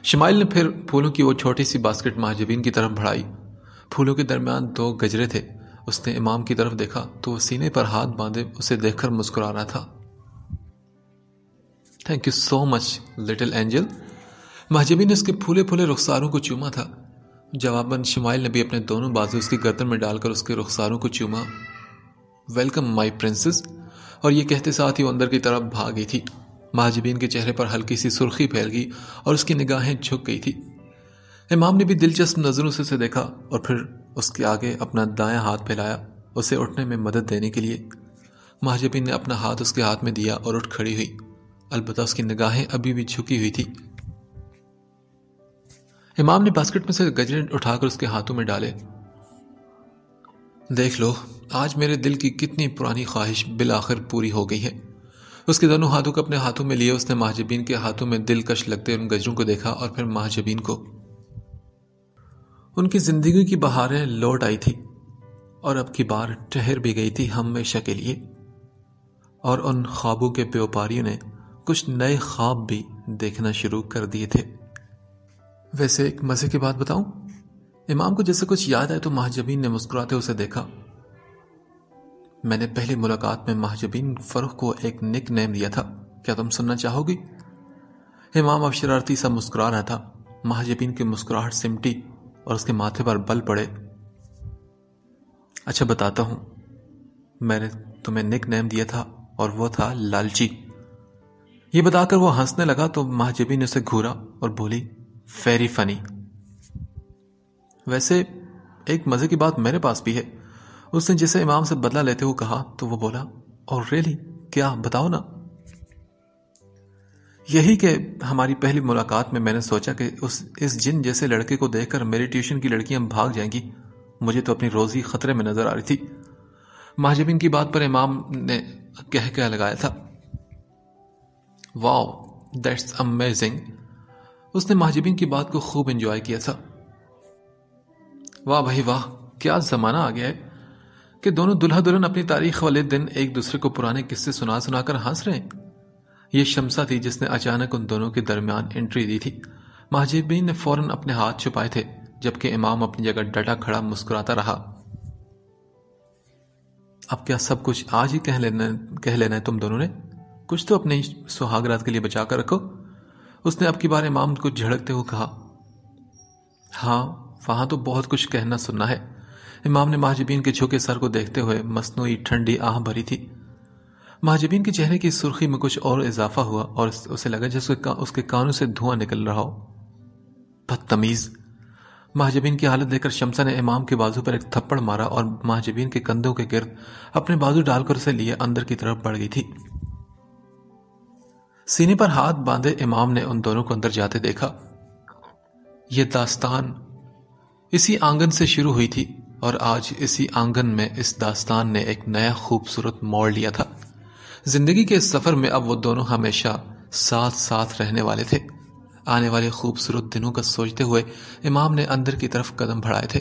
شمائل نے پھر پھولوں کی وہ چھوٹی سی باسکٹ مہاجبین کی طرف بڑھائی۔ پھولوں کے درمیان 2 گجرے تھے۔ اس نے امام کی طرف دیکھا تو وہ سینے پر ہاتھ باندھے اسے دیکھ کر مسکرا رہا تھا۔ Thank you so much little angel. Mahjabeen نے اس کے پھولے پھولے رخساروں کو چوما تھا۔ جواباً شمائل نے بھی اپنے دونوں بازو اس کی گردن میں ڈال کر اس کے رخساروں کو چوما۔ ویلکم مائی پرنسس، اور یہ کہتے ساتھ ہی وہ اندر کی طرف بھاگ گئی تھی۔ مہاجبین کے چہرے پر ہلکی سی سرخی پھیل گئی اور اس کی نگاہیں جھک گئی تھی۔ امام نے بھی دلچسپ نظروں سے اسے دیکھا اور پھر اس کے آگے اپنا دایاں ہاتھ پھیلایا اسے اٹھنے میں مدد دینے کے لیے۔ مہاجبین نے اپنا ہاتھ اس کے ہاتھ میں دیا اور اٹھ کھڑی ہوئی، البتہ اس کی نگاہیں ابھی بھی جھکی ہوئی تھی۔ امام نے باسکٹ میں سے گجرے اٹھا کر اس کے ہاتھوں میں ڈالے۔ دیکھ لو، آج میرے دل کی کتنی پرانی خواہش بالآخر پوری ہو گئی ہے۔ اس کے دونوں ہاتھوں کو اپنے ہاتھوں میں لیے اس نے مہاجبین کے ہاتھوں میں دلکش لگتے ان گجروں کو دیکھا اور پھر مہاجبین کو۔ ان کی زندگی کی بہاریں لوٹ آئی تھی اور اب کی بار ٹھہر بھی گئی تھی ہمیشہ کے لیے، اور ان خوابوں کے پیوپاریوں نے کچھ نئے خواب بھی دیکھنا شروع کر دیے تھے۔ ویسے ایک مزے کی بات بتاؤں؟ امام کو جیسے کچھ یاد آئے تو مہاجبین نے مسکراتے اسے دیکھا۔ میں نے پہلی ملاقات میں مہاجبین فروخ کو ایک نک نیم دیا تھا، کیا تم سننا چاہو گی؟ امام اب شرارتی سا مسکرا رہا تھا۔ مہاجبین کی مسکراہٹ سمٹی اور اس کے ماتھے پر بل پڑے۔ اچھا بتاتا ہوں، میں نے تمہیں نک نیم دیا تھا اور وہ تھا لالچی۔ یہ بتا کر وہ ہنسنے لگا تو مہاجبین نے اسے گھورا اور بولی، فیری فنی۔ ویسے ایک مزے کی بات میرے پاس بھی ہے۔ اس نے جسے امام سے بدلہ لیتے ہوئے کہا تو وہ بولا، اور ریلی کیا، بتاؤ نا۔ یہی کہ ہماری پہلی ملاقات میں نے سوچا کہ اس جن جیسے لڑکے کو دیکھ کر میری ٹیوشن کی لڑکیاں بھاگ جائیں گی، مجھے تو اپنی روزی خطرے میں نظر آ رہی تھی۔ مہاجبین کی بات پر امام نے کہہ لگایا تھا، واو دیٹس امیزنگ۔ اس نے مہاجبین کی بات کو خوب انجوائے کیا تھا۔ واہ بھائی واہ، کیا زمانہ آ گیا ہے کہ دونوں دلہا دلہن اپنی تاریخ والے دن ایک دوسرے کو پرانے قصے سنا سنا کر ہنس رہے ہیں۔ یہ شمسا تھی جس نے اچانک ان دونوں کے درمیان انٹری دی تھی۔ مہاجبین نے فوراً اپنے ہاتھ چھپائے تھے، جبکہ امام اپنی جگہ ڈٹا کھڑا مسکراتا رہا۔ اب کیا سب کچھ آج ہی کہہ لینا ہے تم دونوں نے؟ کچھ تو اپنے سہاگ رات کے لیے بچا کر رکھو۔ اس نے اب کی بار امام کو جھڑکتے ہوئے کہا۔ ہاں وہاں تو بہت کچھ کہنا سننا ہے۔ امام نے مہاجبین کے جھکے سر کو دیکھتے ہوئے مصنوعی ٹھنڈی آہ بھری تھی۔ مہاجبین کے چہرے کی سرخی میں کچھ اور اضافہ ہوا اور اسے لگا جیسے اس کے کانوں سے دھواں نکل رہا ہو۔ بدتمیز۔ مہاجبین کی حالت دیکھ کر شمسا نے امام کے بازو پر ایک تھپڑ مارا اور مہاجبین کے کندھوں کے گرد اپنے بازو ڈال کر اسے لیے اندر کی طرف بڑھ گئی تھی۔ سینے پر ہاتھ باندھے امام نے ان دونوں کو اندر جاتے دیکھا۔ یہ داستان اسی آنگن سے شروع ہوئی تھی اور آج اسی آنگن میں اس داستان نے ایک نیا خوبصورت موڑ لیا تھا۔ زندگی کے اس سفر میں اب وہ دونوں ہمیشہ ساتھ ساتھ رہنے والے تھے۔ آنے والے خوبصورت دنوں کا سوچتے ہوئے امام نے اندر کی طرف قدم بڑھائے تھے۔